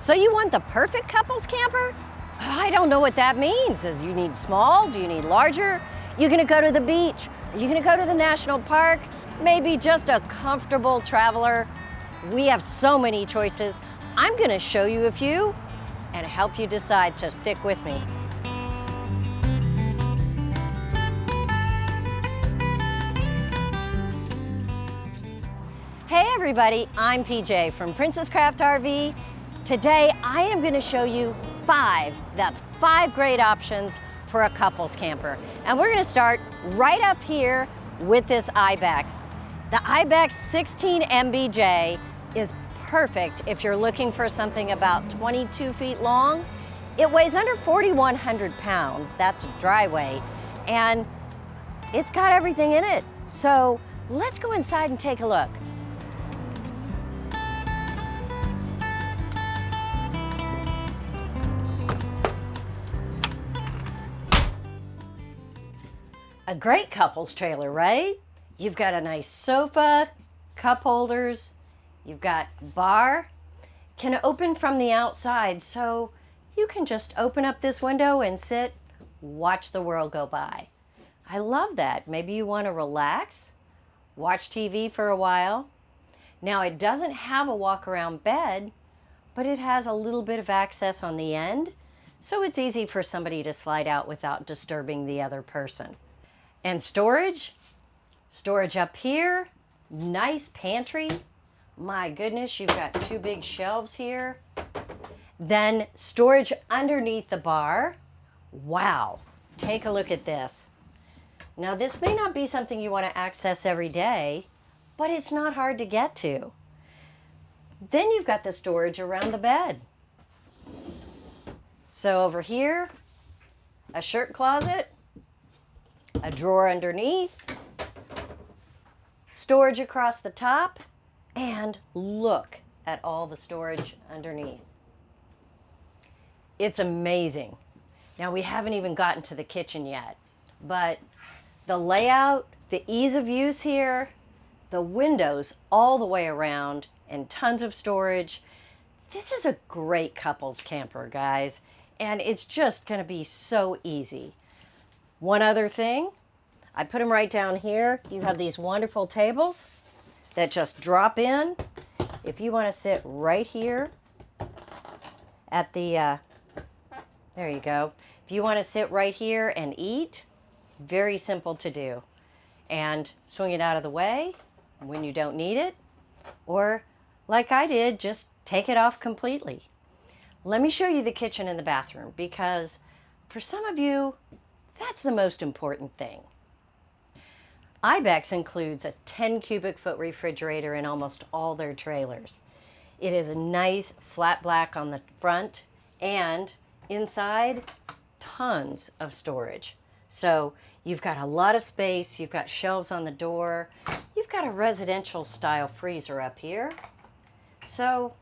So you want the perfect couples camper? I don't know what that means. Does you need small? Do you need larger? You gonna go to the beach? Are you gonna go to the national park? Maybe just a comfortable traveler? We have so many choices. I'm gonna show you a few and help you decide, so stick with me. Hey everybody, I'm PJ from Princess Craft RV. Today I am going to show you five great options for a couples camper. And we're going to start right up here with this Ibex. The Ibex 16 MBJ is perfect if you're looking for something about 22 feet long. It weighs under 4,100 pounds, that's dry weight, and it's got everything in it. So let's go inside and take a look. A great couples trailer, right? You've got a nice sofa, cup holders, you've got a bar. Can open from the outside, so you can just open up this window and sit, watch the world go by. I love that. Maybe you want to relax, watch TV for a while. Now it doesn't have a walk-around bed, but it has a little bit of access on the end, so it's easy for somebody to slide out without disturbing the other person. And storage up here, nice pantry. My goodness, you've got two big shelves here. Then storage underneath the bar. Wow, take a look at this. Now this may not be something you want to access every day, but it's not hard to get to. Then you've got the storage around the bed. So over here, a shirt closet, a drawer underneath, storage across the top, and look at all the storage underneath. It's amazing. Now we haven't even gotten to the kitchen yet, but the layout, the ease of use here, the windows all the way around, and tons of storage. This is a great couples camper, guys, and it's just gonna be so easy. One other thing, I put them right down here. You have these wonderful tables that just drop in. If you want to sit right here at the, there you go. If you want to sit right here and eat, very simple to do. And swing it out of the way when you don't need it, or like I did, just take it off completely. Let me show you the kitchen and the bathroom, because for some of you, that's the most important thing. Ibex includes a 10 cubic foot refrigerator in almost all their trailers. It is a nice flat black on the front, and inside, tons of storage. So you've got a lot of space, you've got shelves on the door, you've got a residential style freezer up here. So,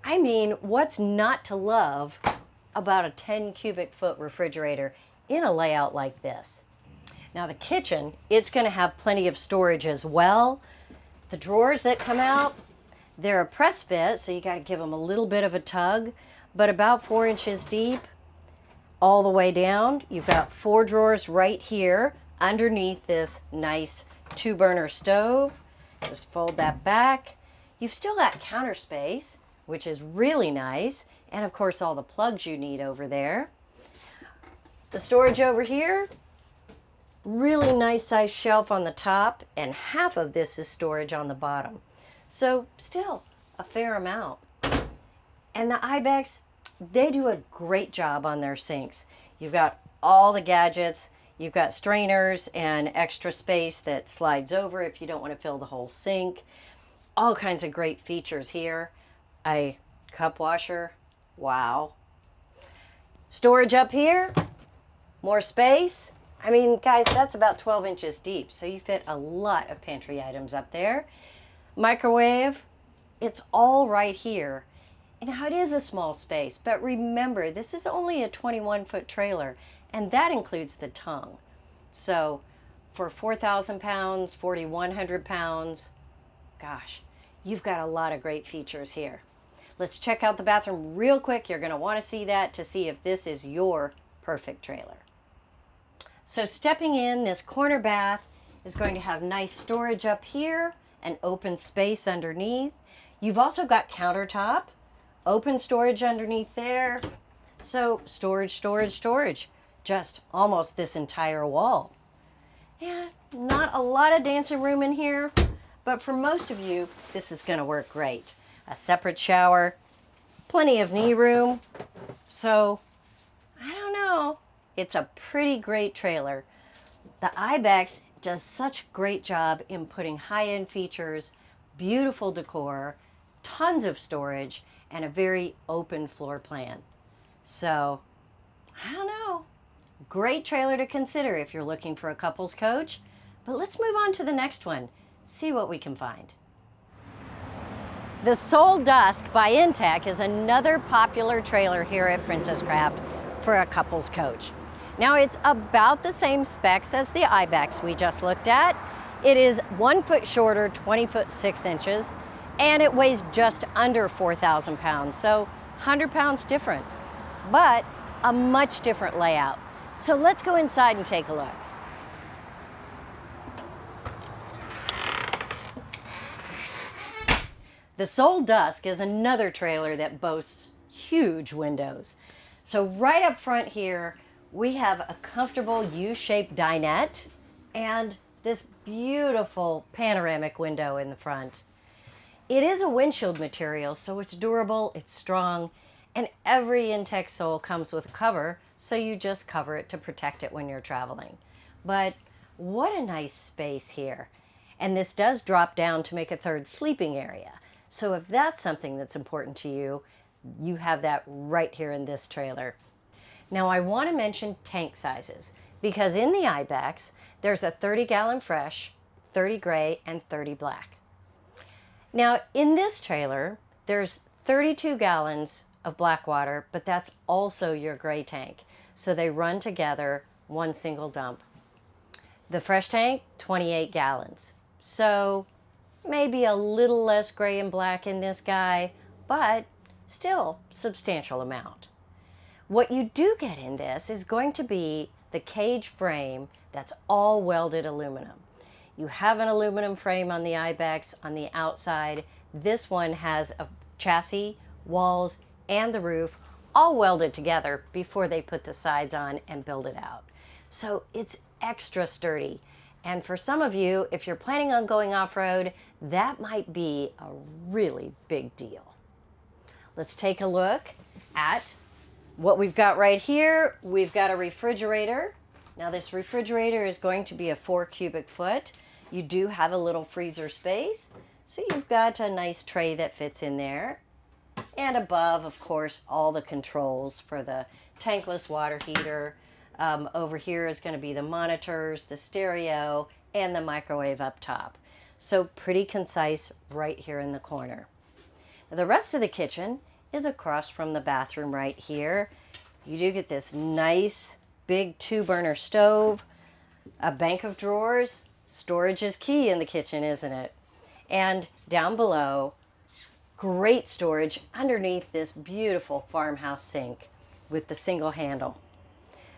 I mean, what's not to love about a 10 cubic foot refrigerator in a layout like this? Now the kitchen, it's going to have plenty of storage as well. The drawers that come out, they're a press fit, so you got to give them a little bit of a tug, but about 4 inches deep all the way down. You've got 4 drawers right here underneath this nice 2-burner stove. Just fold that back. You've still got counter space, which is really nice, and of course all the plugs you need over there. The storage over here, really nice size shelf on the top, and half of this is storage on the bottom. So still a fair amount. And the Ibex, they do a great job on their sinks. You've got all the gadgets, you've got strainers and extra space that slides over if you don't want to fill the whole sink. All kinds of great features here. A cup washer, wow. Storage up here, more space. I mean, guys, that's about 12 inches deep, so you fit a lot of pantry items up there. Microwave, it's all right here. And now it is a small space, but remember, this is only a 21-foot trailer, and that includes the tongue. So for 4,000 pounds, 4,100 pounds, gosh, you've got a lot of great features here. Let's check out the bathroom real quick. You're going to want to see that to see if this is your perfect trailer. So stepping in, this corner bath is going to have nice storage up here and open space underneath. You've also got countertop, open storage underneath there. So storage, storage, storage, just almost this entire wall. Yeah, not a lot of dancing room in here, but for most of you, this is going to work great. A separate shower, plenty of knee room. So, I don't know. It's a pretty great trailer. The Ibex does such a great job in putting high-end features, beautiful decor, tons of storage, and a very open floor plan. So, I don't know. Great trailer to consider if you're looking for a couples coach. But let's move on to the next one. See what we can find. The Soul Dusk by Intex is another popular trailer here at Princess Craft for a couples coach. Now it's about the same specs as the Ibex we just looked at. It is 1 foot shorter, 20 foot 6 inches, and it weighs just under 4,000 pounds, so 100 pounds different, but a much different layout. So let's go inside and take a look. The Soul Dusk is another trailer that boasts huge windows. So right up front here, we have a comfortable U-shaped dinette and this beautiful panoramic window in the front. It is a windshield material, so it's durable, it's strong, and every Intex Soul comes with a cover, so you just cover it to protect it when you're traveling. But what a nice space here. And this does drop down to make a third sleeping area. So if that's something that's important to you, you have that right here in this trailer. Now I want to mention tank sizes, because in the Ibex, there's a 30-gallon fresh, 30 gray, and 30 black. Now in this trailer, there's 32 gallons of black water, but that's also your gray tank. So they run together, one single dump. The fresh tank, 28 gallons. So maybe a little less gray and black in this guy, but still substantial amount. What you do get in this is going to be the cage frame that's all welded aluminum. You have an aluminum frame on the Ibex on the outside. This one has a chassis, walls, and the roof all welded together before they put the sides on and build it out. So it's extra sturdy. And for some of you, if you're planning on going off-road, that might be a really big deal. Let's take a look at what we've got right here. We've got a refrigerator. Now this refrigerator is going to be a 4 cubic foot. You do have a little freezer space, so you've got a nice tray that fits in there. And above, of course, all the controls for the tankless water heater. Over here is going to be the monitors, the stereo, and the microwave up top. So pretty concise right here in the corner. The rest of the kitchen is across from the bathroom right here. You do get this nice big 2-burner stove, a bank of drawers. Storage is key in the kitchen, isn't it? And down below, great storage underneath this beautiful farmhouse sink with the single handle.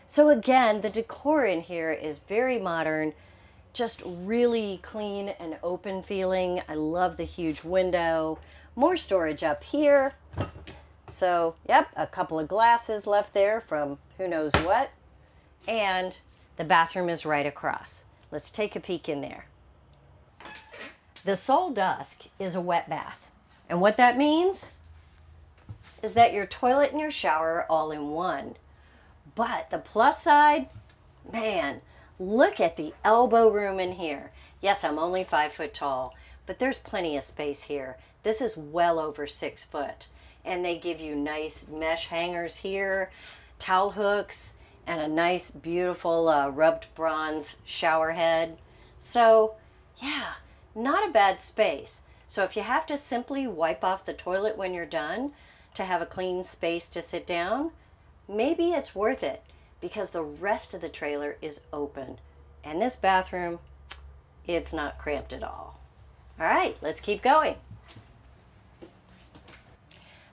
So again, the decor in here is very modern, just really clean and open feeling. I love the huge window. More storage up here. So, yep, a couple of glasses left there from who knows what. And the bathroom is right across. Let's take a peek in there. The Soul Dusk is a wet bath. And what that means is that your toilet and your shower are all in one. But the plus side, man, look at the elbow room in here. Yes, I'm only 5 foot tall, but there's plenty of space here. This is well over 6 foot. And they give you nice mesh hangers here, towel hooks, and a nice, beautiful rubbed bronze shower head. So, yeah, not a bad space. So if you have to simply wipe off the toilet when you're done to have a clean space to sit down, maybe it's worth it because the rest of the trailer is open. And this bathroom, it's not cramped at all. All right, let's keep going.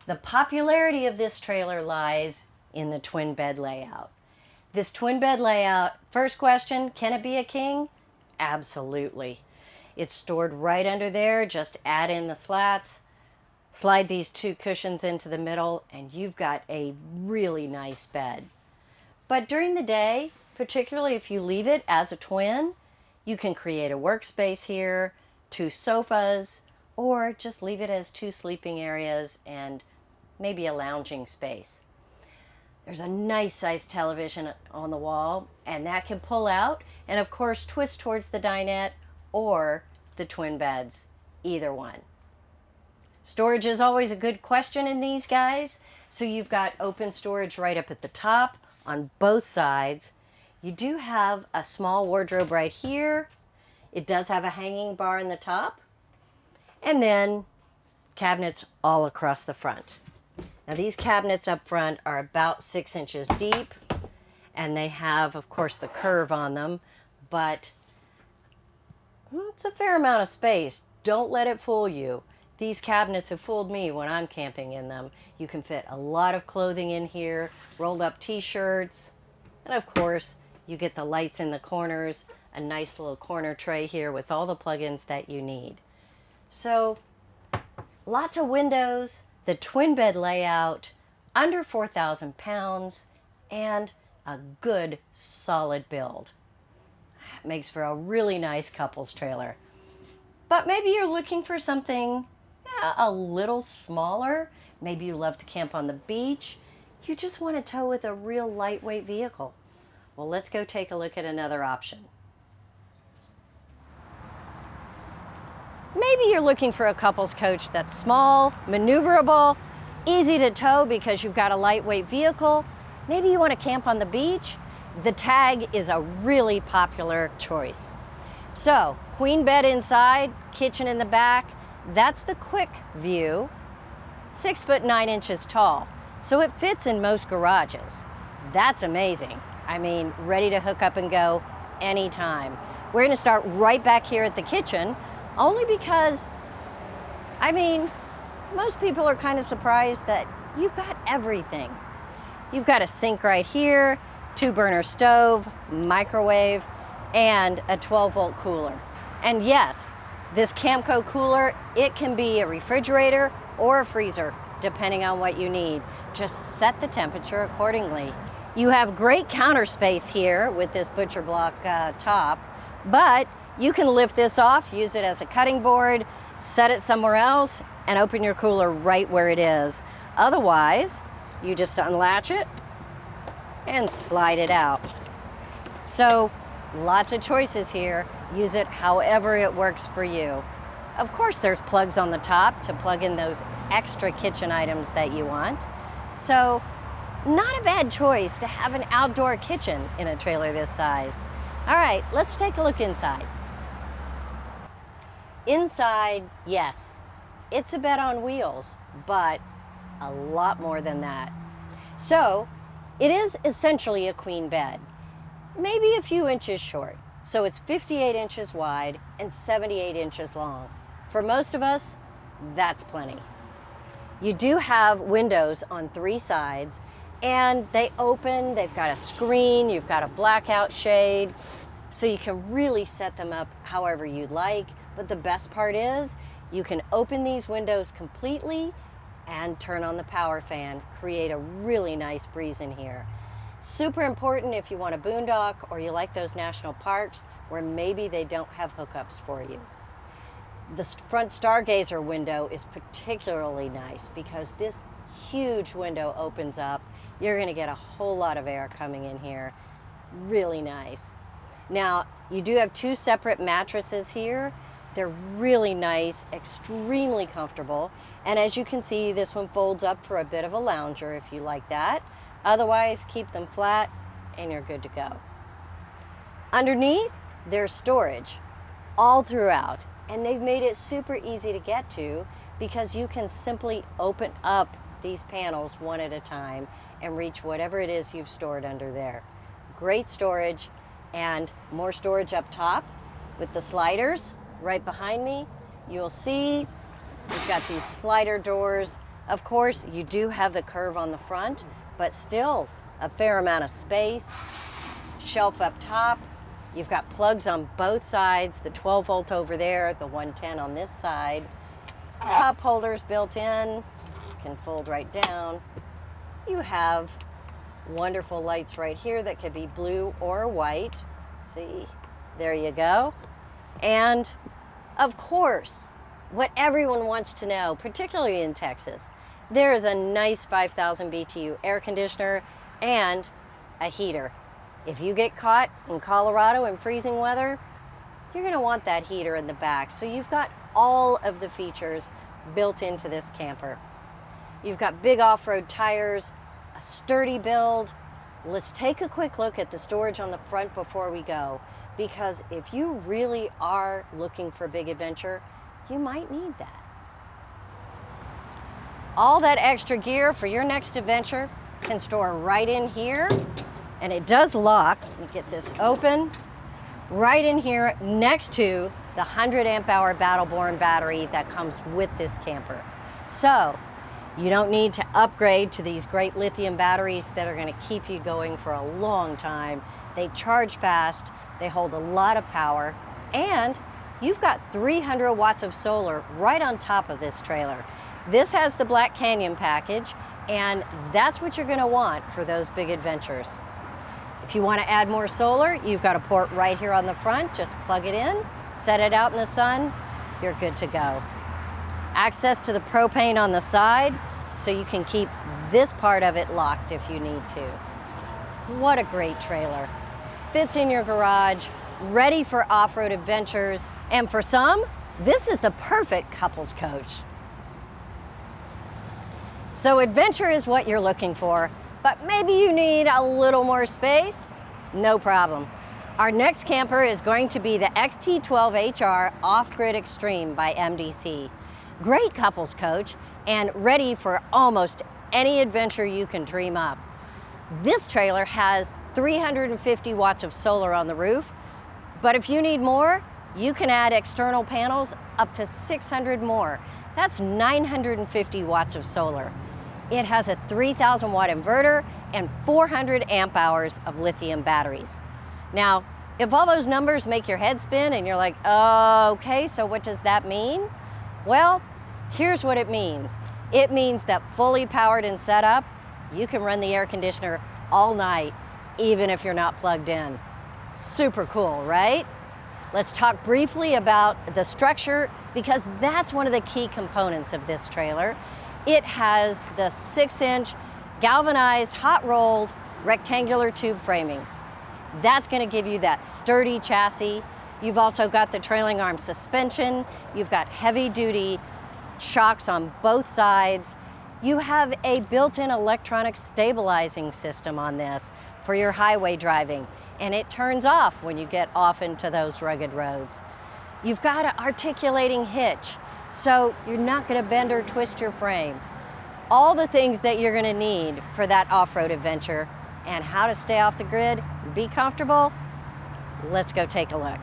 The popularity of this trailer lies in the twin bed layout. This twin bed layout, first question, can it be a king? Absolutely. It's stored right under there. Just add in the slats, slide these two cushions into the middle, and you've got a really nice bed. But during the day, particularly if you leave it as a twin, you can create a workspace here, two sofas, or just leave it as two sleeping areas and maybe a lounging space. There's a nice sized television on the wall, and that can pull out and of course twist towards the dinette or the twin beds, either one. Storage is always a good question in these guys. So you've got open storage right up at the top on both sides. You do have a small wardrobe right here. It does have a hanging bar in the top, and then cabinets all across the front. Now these cabinets up front are about 6 inches deep, and they have, of course, the curve on them, but it's a fair amount of space. Don't let it fool you. These cabinets have fooled me when I'm camping in them. You can fit a lot of clothing in here, rolled up t-shirts, and of course, you get the lights in the corners, a nice little corner tray here with all the plugins that you need. So, lots of windows, the twin bed layout, under 4,000 pounds, and a good solid build. Makes for a really nice couples trailer. But maybe you're looking for something a little smaller. Maybe you love to camp on the beach. You just want to tow with a real lightweight vehicle. Well, let's go take a look at another option. Maybe you're looking for a couples coach that's small, maneuverable, easy to tow because you've got a lightweight vehicle. Maybe you want to camp on the beach. The Tag is a really popular choice. So, queen bed inside, kitchen in the back. That's the quick view. 6 foot 9 inches tall. So it fits in most garages. That's amazing. I mean, ready to hook up and go anytime. We're gonna start right back here at the kitchen, only because, I mean, most people are kind of surprised that you've got everything. You've got a sink right here, 2-burner stove, microwave, and a 12-volt cooler. And yes, this Camco cooler, it can be a refrigerator or a freezer, depending on what you need. Just set the temperature accordingly. You have great counter space here with this butcher block top, but you can lift this off, use it as a cutting board, set it somewhere else, and open your cooler right where it is. Otherwise, you just unlatch it and slide it out. So, lots of choices here. Use it however it works for you. Of course, there's plugs on the top to plug in those extra kitchen items that you want. So, not a bad choice to have an outdoor kitchen in a trailer this size. All right, let's take a look inside. Inside, yes, it's a bed on wheels, but a lot more than that. So, it is essentially a queen bed, maybe a few inches short. So it's 58 inches wide and 78 inches long. For most of us, that's plenty. You do have windows on 3 sides, and they open, they've got a screen, you've got a blackout shade, so you can really set them up however you'd like. But the best part is, you can open these windows completely and turn on the power fan, create a really nice breeze in here. Super important if you want a boondock or you like those national parks where maybe they don't have hookups for you. The front stargazer window is particularly nice because this huge window opens up. You're going to get a whole lot of air coming in here. Really nice. Now, you do have 2 separate mattresses here. They're really nice, extremely comfortable. And as you can see, this one folds up for a bit of a lounger if you like that. Otherwise, keep them flat and you're good to go. Underneath, there's storage all throughout. And they've made it super easy to get to because you can simply open up these panels one at a time and reach whatever it is you've stored under there. Great storage, and more storage up top with the sliders right behind me. You'll see we've got these slider doors Of course, you do have the curve on the front, but still a fair amount of space. Shelf up top. You've got plugs on both sides, the 12 volt over there, the 110 on this side. Cup holders built in, can fold right down. You have wonderful lights right here that could be blue or white. Let's see, there you go. And of course, what everyone wants to know, particularly in Texas, there is a nice 5,000 BTU air conditioner and a heater. If you get caught in Colorado in freezing weather, you're gonna want that heater in the back. So you've got all of the features built into this camper. You've got big off-road tires, a sturdy build. Let's take a quick look at the storage on the front before we go, because if you really are looking for a big adventure, you might need that. All that extra gear for your next adventure can store right in here, and it does lock. Let me get this open. Right in here next to the 100 amp hour Battleborn battery that comes with this camper. So you don't need to upgrade to these great lithium batteries that are going to keep you going for a long time. They charge fast, they hold a lot of power, and you've got 300 watts of solar right on top of this trailer. This has the Black Canyon package, and that's what you're going to want for those big adventures. If you want to add more solar, you've got a port right here on the front. Just plug it in, set it out in the sun, you're good to go. Access to the propane on the side, so you can keep this part of it locked if you need to. What a great trailer. Fits in your garage, ready for off-road adventures, and for some, this is the perfect couples coach. So adventure is what you're looking for, but maybe you need a little more space? No problem. Our next camper is going to be the XT12HR Off-Grid Extreme by MDC. Great couples coach and ready for almost any adventure you can dream up. This trailer has 350 watts of solar on the roof, but if you need more, you can add external panels up to 600 more. That's 950 watts of solar. It has a 3,000 watt inverter and 400 amp hours of lithium batteries. Now, if all those numbers make your head spin and you're like, oh, okay, so what does that mean? Well, here's what it means. It means that fully powered and set up, you can run the air conditioner all night, even if you're not plugged in. Super cool, right? Let's talk briefly about the structure, because that's one of the key components of this trailer. It has the 6-inch galvanized, hot-rolled, rectangular tube framing. That's gonna give you that sturdy chassis. You've also got the trailing arm suspension. You've got heavy-duty shocks on both sides. You have a built-in electronic stabilizing system on this for your highway driving, and it turns off when you get off into those rugged roads. You've got an articulating hitch, so you're not gonna bend or twist your frame. All the things that you're gonna need for that off-road adventure and how to stay off the grid and be comfortable, let's go take a look.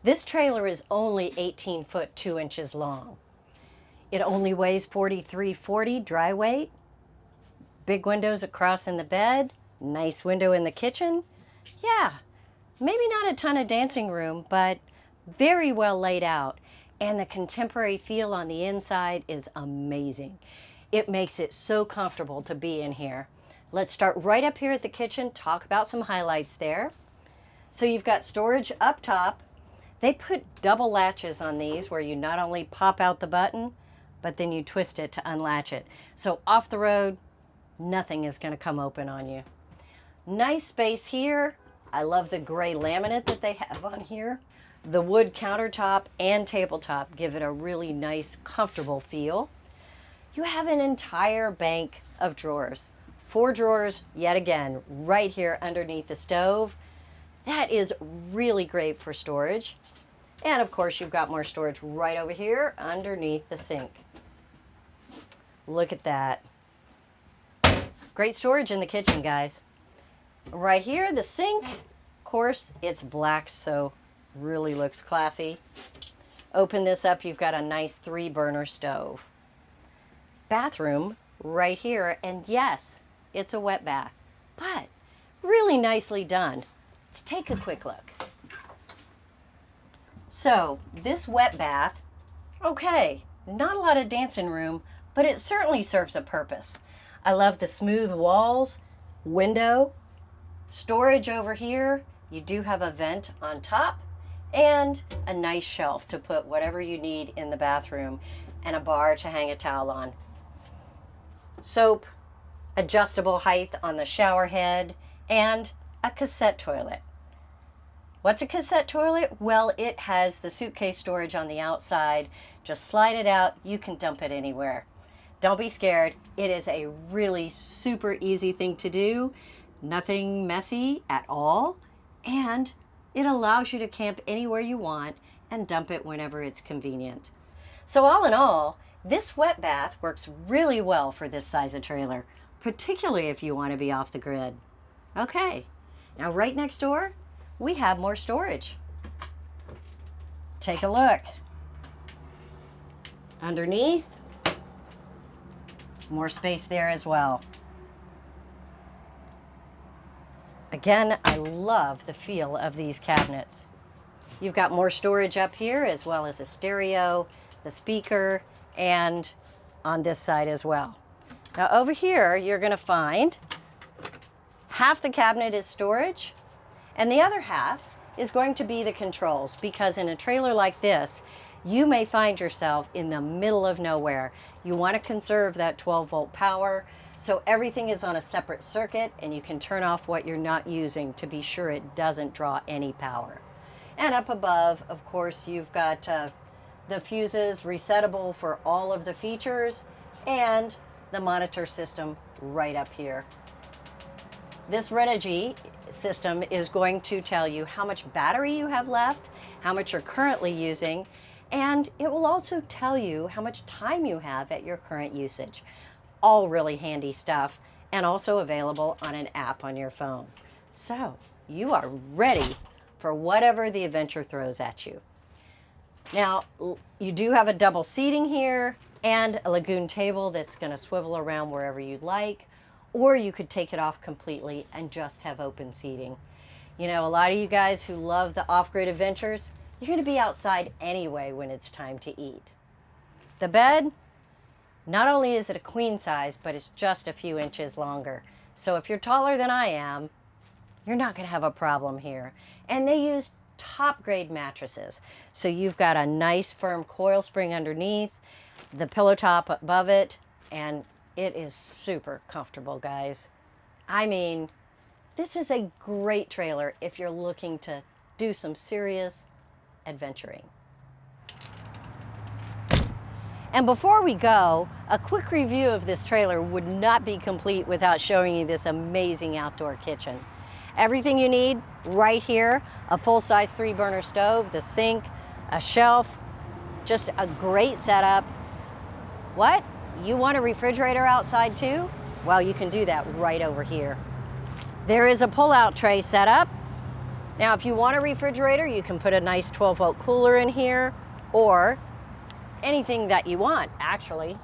This trailer is only 18 foot 2 inches long. It only weighs 4340 dry weight. Big windows across in the bed, nice window in the kitchen. Yeah, maybe not a ton of dancing room, but very well laid out. And the contemporary feel on the inside is amazing. It makes it so comfortable to be in here. Let's start right up here at the kitchen, talk about some highlights there. So you've got storage up top. They put double latches on these where you not only pop out the button, but then you twist it to unlatch it. So off the road, nothing is gonna come open on you. Nice space here. I love the gray laminate that they have on here. The wood countertop and tabletop give it a really nice, comfortable feel. You have an entire bank of drawers. 4 drawers, yet again, right here underneath the stove. That is really great for storage. And of course, you've got more storage right over here underneath the sink. Look at that. Great storage in the kitchen, guys. Right here, the sink. Of course, it's black, so Really looks classy. Open this up, you've got a nice 3-burner stove. Bathroom right here, and yes, it's a wet bath, but really nicely done. Let's take a quick look. So this wet bath, okay, not a lot of dancing room, but it certainly serves a purpose. I love the smooth walls, window, storage over here. You do have a vent on top and a nice shelf to put whatever you need in the bathroom and a bar to hang a towel on. Soap, adjustable height on the shower head, and a cassette toilet. What's a cassette toilet? Well, it has the suitcase storage on the outside. Just slide it out, you can dump it anywhere. Don't be scared. It is a really super easy thing to do. Nothing messy at all. And it allows you to camp anywhere you want and dump it whenever it's convenient. So all in all, this wet bath works really well for this size of trailer, particularly if you want to be off the grid. Okay, now right next door, we have more storage. Take a look. Underneath, more space there as well. Again, I love the feel of these cabinets. You've got more storage up here as well as a stereo, the speaker, and on this side as well. Now over here, you're gonna find half the cabinet is storage, and the other half is going to be the controls, because in a trailer like this, you may find yourself in the middle of nowhere. You want to conserve that 12-volt power, so everything is on a separate circuit, and you can turn off what you're not using to be sure it doesn't draw any power. And up above, of course, you've got the fuses resettable for all of the features, and the monitor system right up here. This Renogy system is going to tell you how much battery you have left, how much you're currently using, and it will also tell you how much time you have at your current usage. All really handy stuff, and also available on an app on your phone. So you are ready for whatever the adventure throws at you. Now, you do have a double seating here and a lagoon table that's going to swivel around wherever you'd like, or you could take it off completely and just have open seating. You know, a lot of you guys who love the off-grid adventures, you're going to be outside anyway when it's time to eat. The bed, not only is it a queen size, but it's just a few inches longer. So if you're taller than I am, you're not going to have a problem here. And they use top grade mattresses. So you've got a nice firm coil spring underneath, the pillow top above it, and it is super comfortable, guys. I mean, this is a great trailer if you're looking to do some serious adventuring. And before we go, a quick review of this trailer would not be complete without showing you this amazing outdoor kitchen. Everything you need right here, a full-size 3-burner stove, the sink, a shelf, just a great setup. What? You want a refrigerator outside too? Well, you can do that right over here. There is a pull-out tray set up. Now, if you want a refrigerator, you can put a nice 12-volt cooler in here, or anything that you want, actually.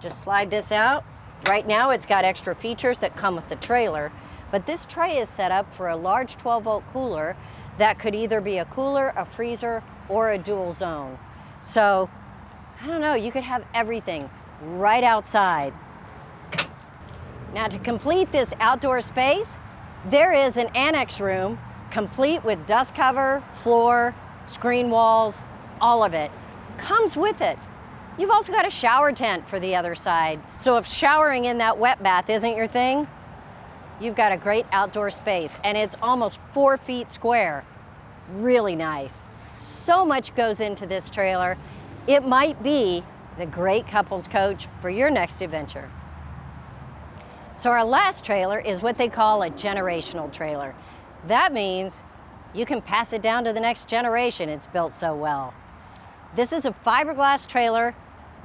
Just slide this out. Right now, it's got extra features that come with the trailer, but this tray is set up for a large 12-volt cooler that could either be a cooler, a freezer, or a dual zone. So, I don't know, you could have everything right outside. Now, to complete this outdoor space, there is an annex room complete with dust cover, floor, screen walls, all of it. Comes with it. You've also got a shower tent for the other side. So if showering in that wet bath isn't your thing, you've got a great outdoor space, and it's almost 4 feet square. Really nice. So much goes into this trailer. It might be the great couples coach for your next adventure. So our last trailer is what they call a generational trailer. That means you can pass it down to the next generation. It's built so well. This is a fiberglass trailer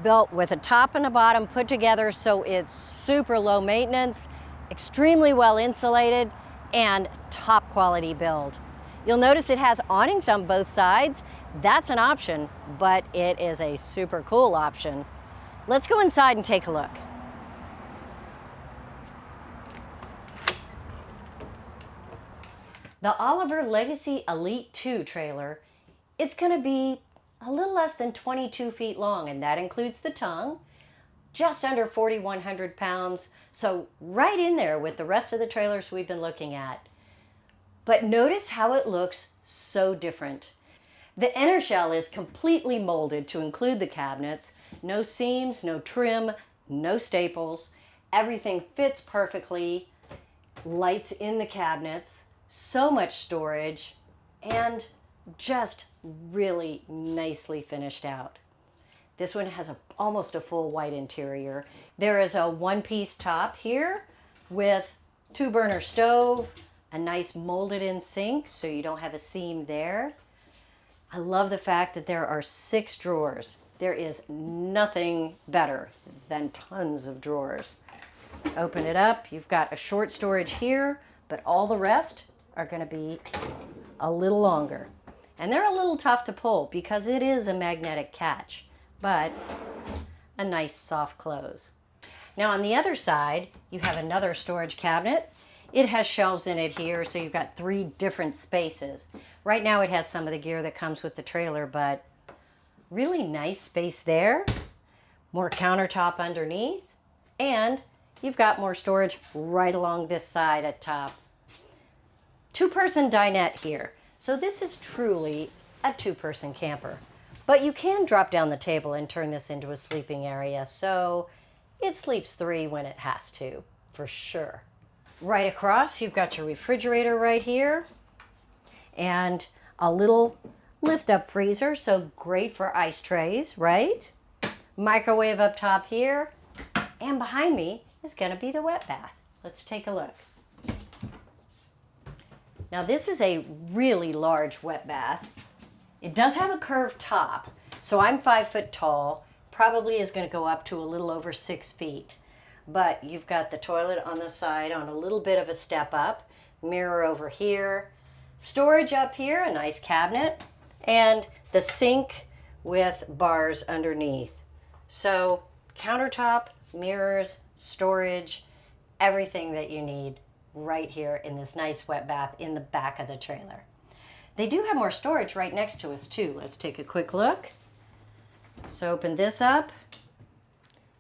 built with a top and a bottom put together so it's super low maintenance, extremely well insulated, and top quality build. You'll notice it has awnings on both sides. That's an option, but it is a super cool option. Let's go inside and take a look. The Oliver Legacy Elite 2 trailer, it's gonna be a little less than 22 feet long, and that includes the tongue, just under 4,100 pounds, so right in there with the rest of the trailers we've been looking at. But notice how it looks so different. The inner shell is completely molded to include the cabinets. No seams, no trim, no staples. Everything fits perfectly. Lights in the cabinets. So much storage. And just really nicely finished out. This one has almost a full white interior. There is a one-piece top here with 2-burner stove, a nice molded in sink so you don't have a seam there. I love the fact that there are 6 drawers. There is nothing better than tons of drawers. Open it up, you've got a short storage here, but all the rest are going to be a little longer. And they're a little tough to pull because it is a magnetic catch, but a nice soft close. Now on the other side, you have another storage cabinet. It has shelves in it here, so you've got 3 different spaces. Right now it has some of the gear that comes with the trailer, but really nice space there. More countertop underneath, and you've got more storage right along this side at top. 2-person dinette here. So this is truly a 2-person camper. But you can drop down the table and turn this into a sleeping area, so it sleeps 3 when it has to, for sure. Right across, you've got your refrigerator right here, and a little lift-up freezer, so great for ice trays, right? Microwave up top here, and behind me is going to be the wet bath. Let's take a look. Now this is a really large wet bath. It does have a curved top, so I'm 5 foot tall, probably is going to go up to a little over 6 feet. But you've got the toilet on the side on a little bit of a step up, mirror over here, storage up here, a nice cabinet, and the sink with bars underneath. So countertop, mirrors, storage, everything that you need right here in this nice wet bath in the back of the trailer. They do have more storage right next to us too. Let's take a quick look. So open this up,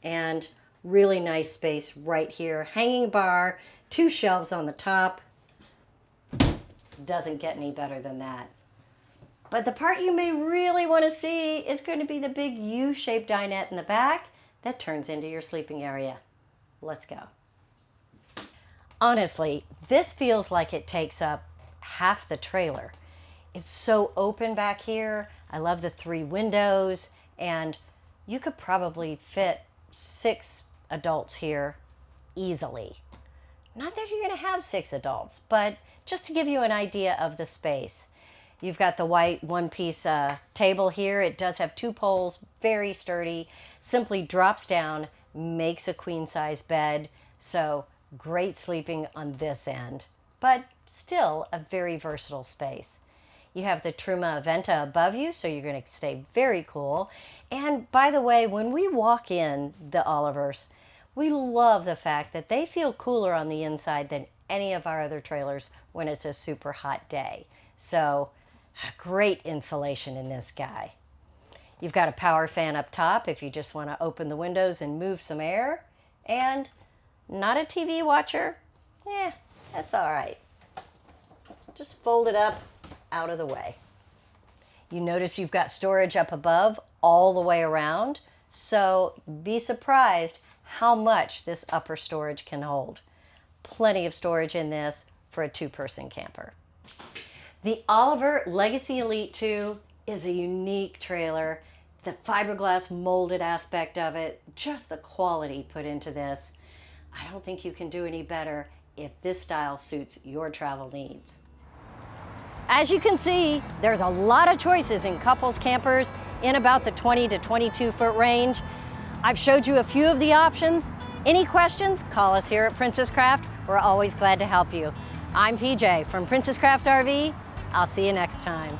and really nice space right here. Hanging bar, 2 shelves on the top. Doesn't get any better than that. But the part you may really want to see is going to be the big U-shaped dinette in the back that turns into your sleeping area. Let's go. Honestly, this feels like it takes up half the trailer. It's so open back here. I love the 3 windows, and you could probably fit 6 adults here easily. Not that you're going to have 6 adults, but just to give you an idea of the space. You've got the white one-piece table here. It does have 2 poles, very sturdy, simply drops down, makes a queen-size bed, so great sleeping on this end, but still a very versatile space. You have the Truma Aventa above you, so you're going to stay very cool. And by the way, when we walk in the Olivers, we love the fact that they feel cooler on the inside than any of our other trailers when it's a super hot day. So great insulation in this guy. You've got a power fan up top if you just want to open the windows and move some air. And not a TV watcher? That's all right. Just fold it up out of the way. You notice you've got storage up above all the way around, so be surprised how much this upper storage can hold. Plenty of storage in this for a 2-person camper. The Oliver Legacy Elite 2 is a unique trailer. The fiberglass molded aspect of it, just the quality put into this. I don't think you can do any better if this style suits your travel needs. As you can see, there's a lot of choices in couples campers in about the 20 to 22 foot range. I've showed you a few of the options. Any questions? Call us here at Princess Craft. We're always glad to help you. I'm PJ from Princess Craft RV. I'll see you next time.